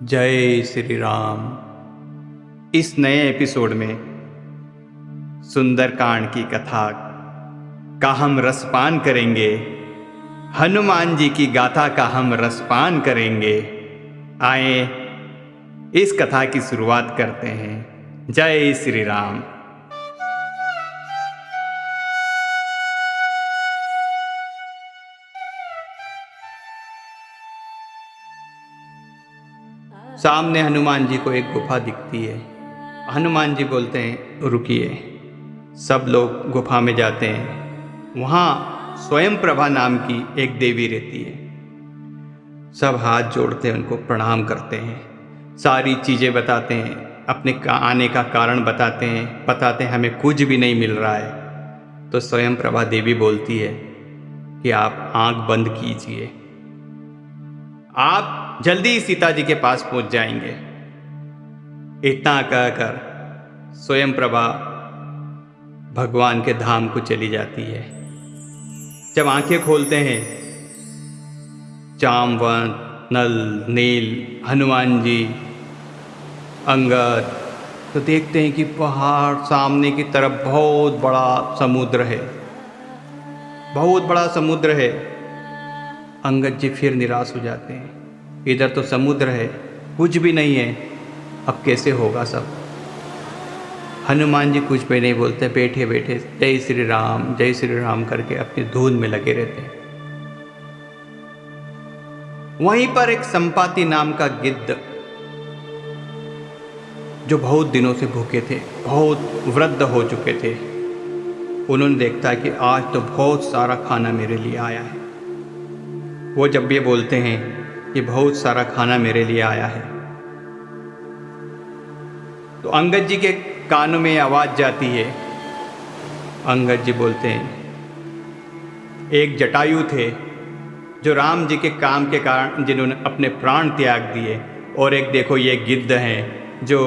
जय श्री राम। इस नए एपिसोड में सुंदरकांड की कथा का हम रसपान करेंगे। हनुमान जी की गाथा का हम रसपान करेंगे। आए इस कथा की शुरुआत करते हैं। जय श्री राम। सामने हनुमान जी को एक गुफा दिखती है। हनुमान जी बोलते हैं रुकिए। सब लोग गुफा में जाते हैं। वहाँ स्वयं प्रभा नाम की एक देवी रहती है। सब हाथ जोड़ते हैं, उनको प्रणाम करते हैं, सारी चीज़ें बताते हैं, अपने आने का कारण बताते हैं हमें कुछ भी नहीं मिल रहा है। तो स्वयं प्रभा देवी बोलती है कि आप आंख बंद कीजिए, आप जल्दी ही सीता जी के पास पहुंच जाएंगे। इतना कहकर स्वयं प्रभा भगवान के धाम को चली जाती है। जब आंखें खोलते हैं, जामवंत, नल, नील, हनुमान जी, अंगद, तो देखते हैं कि पहाड़ सामने की तरफ बहुत बड़ा समुद्र है, बहुत बड़ा समुद्र है। अंगद जी फिर निराश हो जाते हैं। इधर तो समुद्र है, कुछ भी नहीं है, अब कैसे होगा सब। हनुमान जी कुछ भी नहीं बोलते, बैठे बैठे जय श्री राम करके अपनी धुन में लगे रहते हैं। वहीं पर एक संपाति नाम का गिद्ध, जो बहुत दिनों से भूखे थे, बहुत वृद्ध हो चुके थे, उन्होंने देखा कि आज तो बहुत सारा खाना मेरे लिए आया है। वो जब ये बोलते हैं कि बहुत सारा खाना मेरे लिए आया है, तो अंगद जी के कानों में आवाज़ जाती है। अंगद जी बोलते हैं एक जटायु थे जो राम जी के काम के कारण जिन्होंने अपने प्राण त्याग दिए, और एक देखो ये गिद्ध हैं जो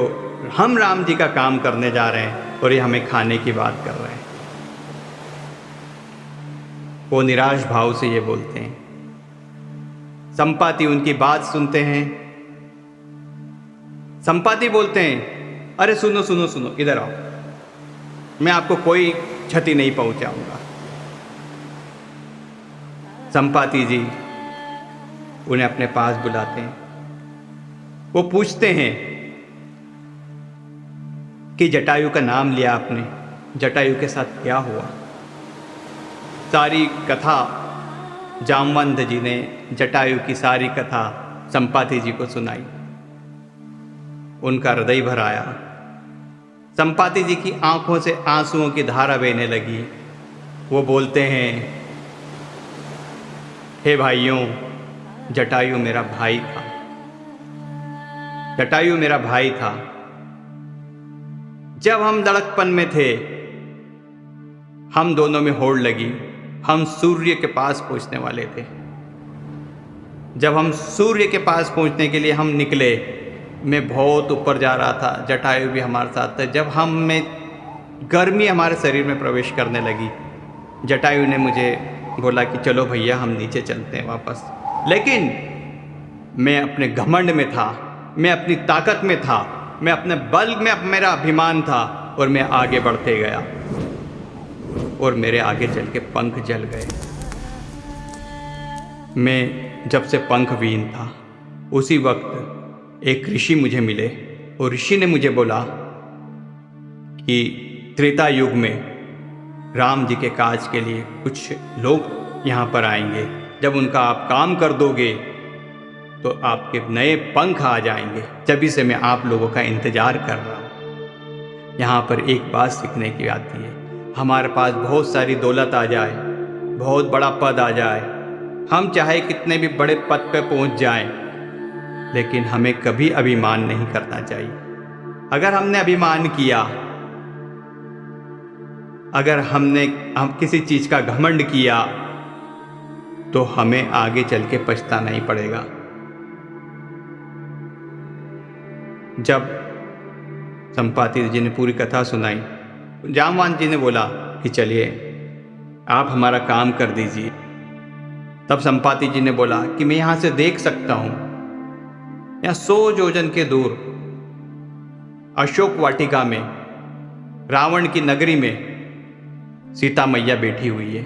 हम राम जी का काम करने जा रहे हैं और ये हमें खाने की बात कर रहे हैं। वो निराश भाव से ये बोलते हैं। संपाति उनकी बात सुनते हैं। संपाति बोलते हैं अरे सुनो सुनो सुनो, इधर आओ, मैं आपको कोई क्षति नहीं पहुंचाऊंगा। संपाति जी उन्हें अपने पास बुलाते हैं। वो पूछते हैं कि जटायु का नाम लिया आपने, जटायु के साथ क्या हुआ। सारी कथा जामवंत जी ने जटायु की सारी कथा संपाति जी को सुनाई। उनका हृदय भर आया। संपाति जी की आंखों से आंसुओं की धारा बहने लगी। वो बोलते हैं हे भाइयों, जटायु मेरा भाई था, जटायु मेरा भाई था। जब हम लड़कपन में थे, हम दोनों में होड़ लगी। हम सूर्य के पास पहुंचने वाले थे। जब हम सूर्य के पास पहुंचने के लिए हम निकले, मैं बहुत ऊपर जा रहा था, जटायु भी हमारे साथ था। जब हम में गर्मी हमारे शरीर में प्रवेश करने लगी, जटायु ने मुझे बोला कि चलो भैया हम नीचे चलते हैं वापस। लेकिन मैं अपने घमंड में था, मैं अपनी ताकत में था, मैं अपने बल में मेरा अभिमान था, और मैं आगे बढ़ते गया, और मेरे आगे चल के पंख जल गए। मैं जब से पंखविहीन था, उसी वक्त एक ऋषि मुझे मिले, और ऋषि ने मुझे बोला कि त्रेता युग में राम जी के काज के लिए कुछ लोग यहाँ पर आएंगे। जब उनका आप काम कर दोगे तो आपके नए पंख आ जाएंगे। जब से मैं आप लोगों का इंतज़ार कर रहा हूँ। यहाँ पर एक बात सीखने की आती है, हमारे पास बहुत सारी दौलत आ जाए, बहुत बड़ा पद आ जाए, हम चाहे कितने भी बड़े पद पे पहुँच जाएं, लेकिन हमें कभी अभिमान नहीं करना चाहिए। अगर हमने अभिमान किया, अगर हम किसी चीज़ का घमंड किया, तो हमें आगे चल के पछताना ही पड़ेगा। जब संपाति जी ने पूरी कथा सुनाई, जामवंत जी ने बोला कि चलिए आप हमारा काम कर दीजिए। तब संपाति जी ने बोला कि मैं यहाँ से देख सकता हूँ या 100 योजन के दूर अशोक वाटिका में रावण की नगरी में सीता मैया बैठी हुई है।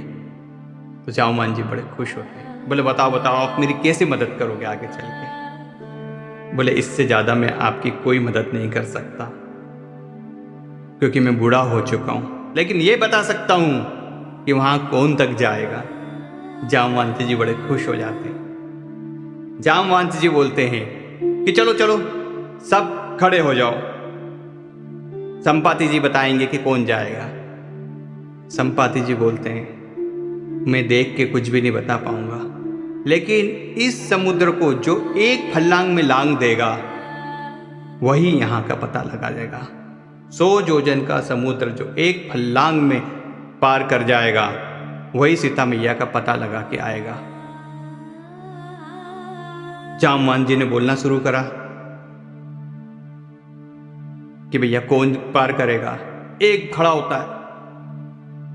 तो जामवान जी बड़े खुश होते हैं, बोले बताओ बताओ आप मेरी कैसे मदद करोगे आगे चल के। बोले इससे ज़्यादा मैं आपकी कोई मदद नहीं कर सकता क्योंकि मैं बूढ़ा हो चुका हूँ, लेकिन ये बता सकता हूँ कि वहाँ कौन तक जाएगा। जामवंत जी बड़े खुश हो जाते हैं। जामवंत जी बोलते हैं कि चलो चलो सब खड़े हो जाओ, संपाति जी बताएंगे कि कौन जाएगा। संपाति जी बोलते हैं मैं देख के कुछ भी नहीं बता पाऊंगा, लेकिन इस समुद्र को जो एक फल्लांग में लांग देगा वही यहाँ का पता लगा देगा। 100 योजन का समुद्र जो एक फल्लांग में पार कर जाएगा वही सीता मैया का पता लगा के आएगा। जामवान जी ने बोलना शुरू करा कि भैया कौन पार करेगा। एक खड़ा होता है,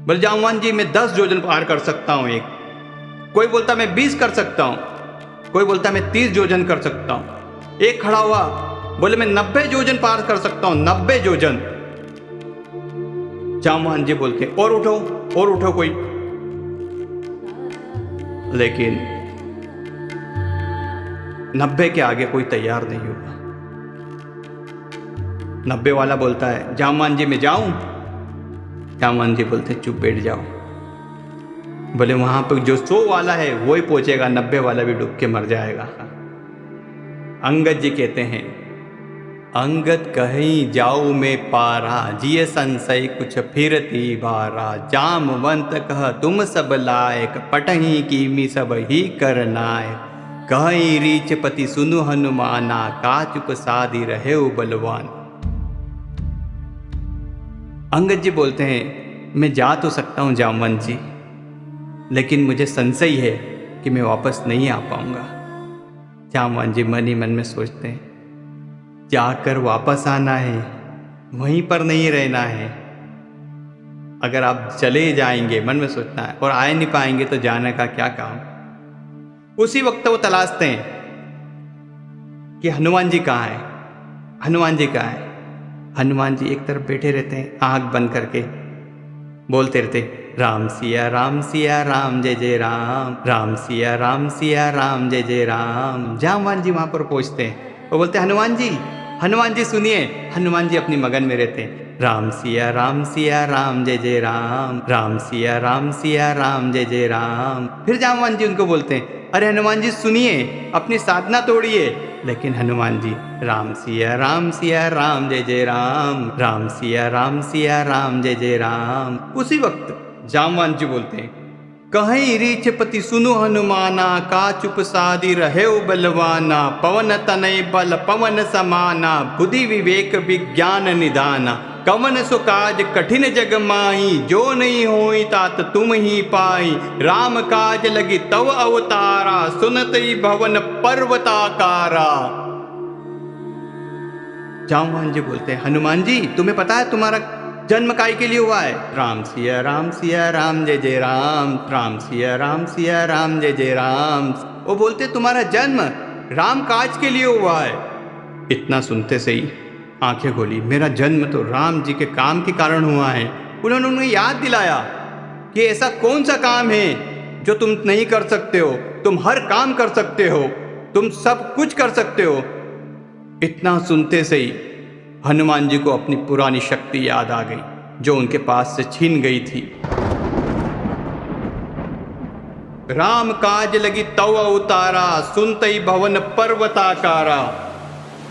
बोले जामवान जी मैं 10 योजन पार कर सकता हूं। एक कोई बोलता मैं 20 कर सकता हूं, कोई बोलता मैं 30 योजन कर सकता हूं। एक खड़ा हुआ, बोले मैं 90 योजन पार कर सकता हूं, 90 योजन। जामवान जी बोलते और उठो कोई, लेकिन 90 के आगे कोई तैयार नहीं हुआ। 90 वाला बोलता है जामवान जी मैं जाऊं। जामवान जी बोलते चुप बैठ जाओ। बोले वहां पर जो 100 वाला है वो ही पहुंचेगा, 90 वाला भी डूब के मर जाएगा। अंगद जी कहते हैं अंगद कहीं जाऊं मैं पारा, जिये संशय कुछ फिरती बारा। जामवंत कह तुम सब लायक, पटही कीमी सब ही करनायक। कहीं रीच पति सुनु हनुमाना, का चुप सादी रहे बलवान। अंगद जी बोलते हैं मैं जा तो सकता हूं जामवंत जी, लेकिन मुझे संशय है कि मैं वापस नहीं आ पाऊंगा। जामवंत जी मन ही मन में सोचते हैं जाकर वापस आना है, वहीं पर नहीं रहना है। अगर आप चले जाएंगे, मन में सोचना है, और आए नहीं पाएंगे तो जाने का क्या काम। उसी वक्त वो तलाशते हैं कि हनुमान जी कहाँ है, हनुमान जी कहाँ है। हनुमान जी एक तरफ बैठे रहते हैं आंख बंद करके, बोलते रहते राम सिया राम जय जय राम, राम सिया राम जय जय राम। जामवान जी वहां पर पहुंचते हैं, वो बोलते हनुमान जी सुनिए। हनुमान जी अपनी मगन में रहते हैं, राम सिया राम जय जय राम, राम सिया राम जय जय राम। फिर जामवान जी उनको बोलते हैं अरे हनुमान जी सुनिए, अपनी साधना तोड़िए। लेकिन हनुमान जी राम सिया राम जय जय राम, राम सिया राम जय जय राम। उसी वक्त जामवान जी बोलते हैं कहीं रीछ पति सुनु हनुमाना, का चुप सादी रहे बलवाना। पवन तनय बल पवन समाना, बुद्धि विवेक विज्ञान निदाना। कवन सो काज कठिन जग माही, जो नहीं होई तात तुम ही पाई। राम काज लगी तव अवतारा, सुनत ही भवन पर्वताकारा। जामवान जी बोलते हैं हनुमान जी तुम्हें पता है तुम्हारा जन्म काय के लिए हुआ है। राम सिया राम जय जय राम, राम सिया राम जय जय राम। वो बोलते तुम्हारा जन्म राम काज के लिए हुआ है। इतना सुनते से ही आंखें खोली, मेरा जन्म तो राम जी के काम के कारण हुआ है। उन्होंने उन्हें याद दिलाया कि ऐसा कौन सा काम है जो तुम नहीं कर सकते हो। तुम हर काम कर सकते हो, तुम सब कुछ कर सकते हो। इतना सुनते से ही हनुमान जी को अपनी पुरानी शक्ति याद आ गई जो उनके पास से छीन गई थी। राम काज लगी तव अवतारा, सुनतई भवन पर्वताकारा।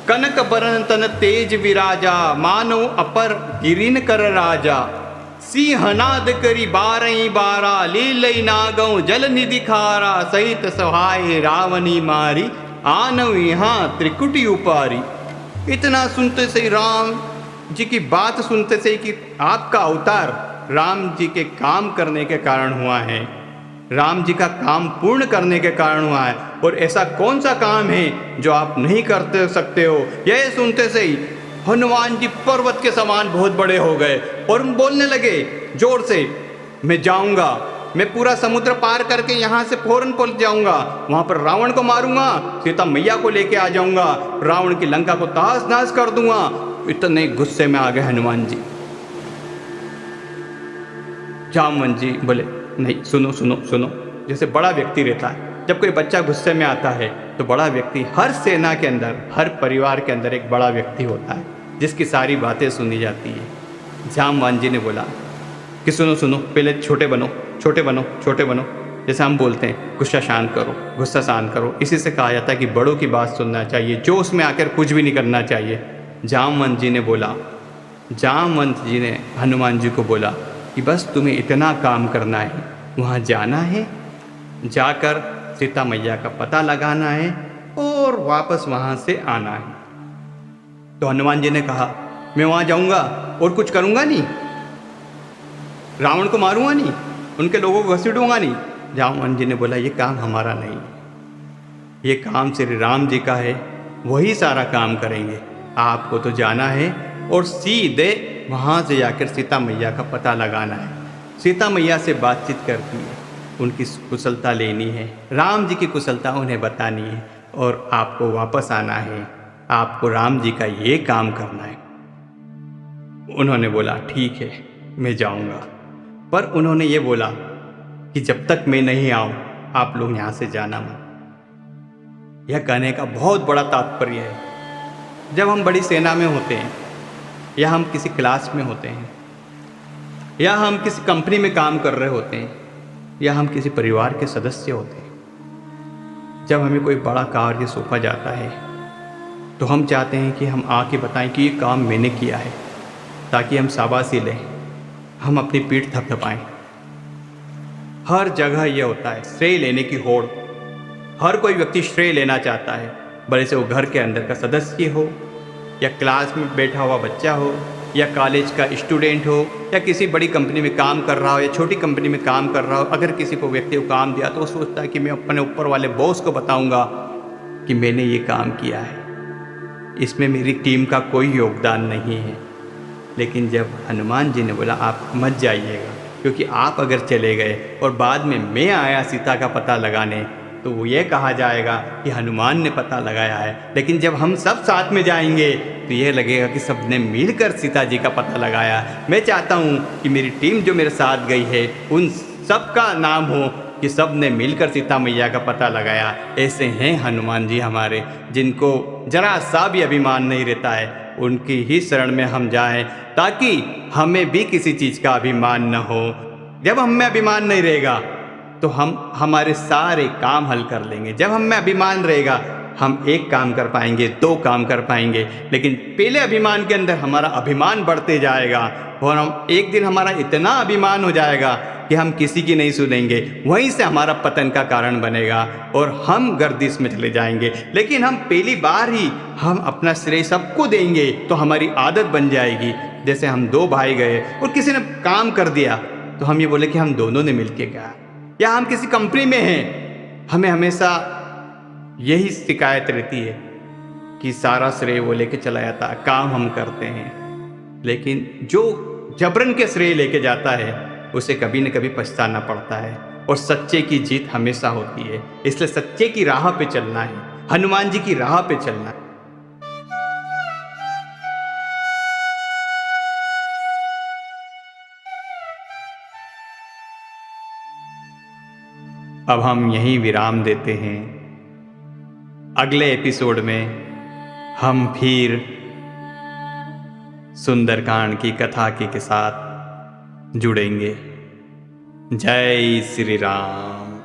कनक बरन तन तेज विराजा, मानो अपर गिरिन कर राजा। सिंहनाद करी बारही बारा, लीलई नागौ जल निधि खारा। सहित सहाय रावणी मारी, आनव यहाँ त्रिकुटी उपारी। इतना सुनते से राम जी की बात सुनते से कि आपका अवतार राम जी के काम करने के कारण हुआ है, राम जी का काम पूर्ण करने के कारण हुआ है, और ऐसा कौन सा काम है जो आप नहीं करते सकते हो। यह सुनते से ही हनुमान जी पर्वत के समान बहुत बड़े हो गए और बोलने लगे जोर से मैं जाऊंगा मैं पूरा समुद्र पार करके यहाँ से फौरन पहुंच जाऊंगा, वहां पर रावण को मारूंगा, सीता मैया को लेके आ जाऊंगा, रावण की लंका को तहस नहस कर दूंगा। इतने गुस्से में आ गए हनुमान जी। जामवंत जी बोले नहीं, सुनो सुनो सुनो। जैसे बड़ा व्यक्ति रहता है, जब कोई बच्चा गुस्से में आता है तो बड़ा व्यक्ति, हर सेना के अंदर, हर परिवार के अंदर एक बड़ा व्यक्ति होता है जिसकी सारी बातें सुनी जाती है। जामवंत जी ने बोला कि सुनो सुनो, पहले छोटे बनो, छोटे बनो, छोटे बनो। जैसे हम बोलते हैं गुस्सा शांत करो, गुस्सा शांत करो, इसी से कहा जाता है कि बड़ों की बात सुनना चाहिए, जोश में आकर कुछ भी नहीं करना चाहिए। जामवंत जी ने बोला, जामवंत जी ने हनुमान जी को बोला कि बस तुम्हें इतना काम करना है, वहाँ जाना है, जाकर सीता मैया का पता लगाना है और वापस वहाँ से आना है। तो हनुमान जी ने कहा मैं वहाँ जाऊँगा और कुछ करूँगा नहीं, रावण को मारूंगा नहीं, उनके लोगों को घसीटूंगा नहीं। जामवंत जी ने बोला ये काम हमारा नहीं, ये काम श्री राम जी का है, वही सारा काम करेंगे। आपको तो जाना है और सीधे वहाँ से जाकर सीता मैया का पता लगाना है, सीता मैया से बातचीत करनी है, उनकी कुशलता लेनी है, राम जी की कुशलता उन्हें बतानी है और आपको वापस आना है, आपको राम जी का ये काम करना है। उन्होंने बोला ठीक है मैं जाऊंगा, पर उन्होंने ये बोला कि जब तक मैं नहीं आऊं आप लोग यहाँ से जाना मत। यह कहने का बहुत बड़ा तात्पर्य है। जब हम बड़ी सेना में होते हैं, या हम किसी क्लास में होते हैं, या हम किसी कंपनी में काम कर रहे होते हैं, या हम किसी परिवार के सदस्य होते हैं, जब हमें कोई बड़ा कार्य सौंपा जाता है तो हम चाहते हैं कि हम आके बताएं कि ये काम मैंने किया है, ताकि हम शाबाशी लें, हम अपनी पीठ थपथपाएं। हर जगह यह होता है श्रेय लेने की होड़। हर कोई व्यक्ति श्रेय लेना चाहता है, भले से वो घर के अंदर का सदस्य हो, या क्लास में बैठा हुआ बच्चा हो, या कॉलेज का स्टूडेंट हो, या किसी बड़ी कंपनी में काम कर रहा हो, या छोटी कंपनी में काम कर रहा हो। अगर किसी को व्यक्ति को काम दिया तो वो सोचता है कि मैं अपने ऊपर वाले बॉस को बताऊंगा कि मैंने ये काम किया है, इसमें मेरी टीम का कोई योगदान नहीं है। लेकिन जब हनुमान जी ने बोला आप मत जाइएगा, क्योंकि आप अगर चले गए और बाद में मैं आया सीता का पता लगाने, तो वो ये कहा जाएगा कि हनुमान ने पता लगाया है। लेकिन जब हम सब साथ में जाएंगे तो ये लगेगा कि सब ने मिलकर सीता जी का पता लगाया। मैं चाहता हूँ कि मेरी टीम जो मेरे साथ गई है उन सब का नाम हो कि सब ने मिलकर सीता मैया का पता लगाया। ऐसे हैं हनुमान जी हमारे, जिनको जरा सा भी अभिमान नहीं रहता है। उनकी ही शरण में हम जाएं ताकि हमें भी किसी चीज़ का अभिमान न हो। जब हम में अभिमान नहीं रहेगा तो हम हमारे सारे काम हल कर लेंगे। जब हम में अभिमान रहेगा हम एक काम कर पाएंगे, दो काम कर पाएंगे। लेकिन पहले अभिमान के अंदर हमारा अभिमान बढ़ते जाएगा और हम एक दिन हमारा इतना अभिमान हो जाएगा कि हम किसी की नहीं सुनेंगे। वहीं से हमारा पतन का कारण बनेगा और हम गर्दिश में चले जाएंगे। लेकिन हम पहली बार ही हम अपना श्रेय सबको देंगे तो हमारी आदत बन जाएगी। जैसे हम दो भाई गए और किसी ने काम कर दिया तो हम ये बोले कि हम दोनों ने मिलके किया। या हम किसी कंपनी में हैं, हमें हमेशा यही शिकायत रहती है कि सारा श्रेय वो लेके चला जाता है, काम हम करते हैं। लेकिन जो जबरन के श्रेय लेके जाता है उसे कभी न कभी पछताना पड़ता है और सच्चे की जीत हमेशा होती है। इसलिए सच्चे की राह पे चलना है, हनुमान जी की राह पे चलना है। अब हम यहीं विराम देते हैं। अगले एपिसोड में हम फिर सुंदरकांड की कथा के साथ जुड़ेंगे। जय श्री राम।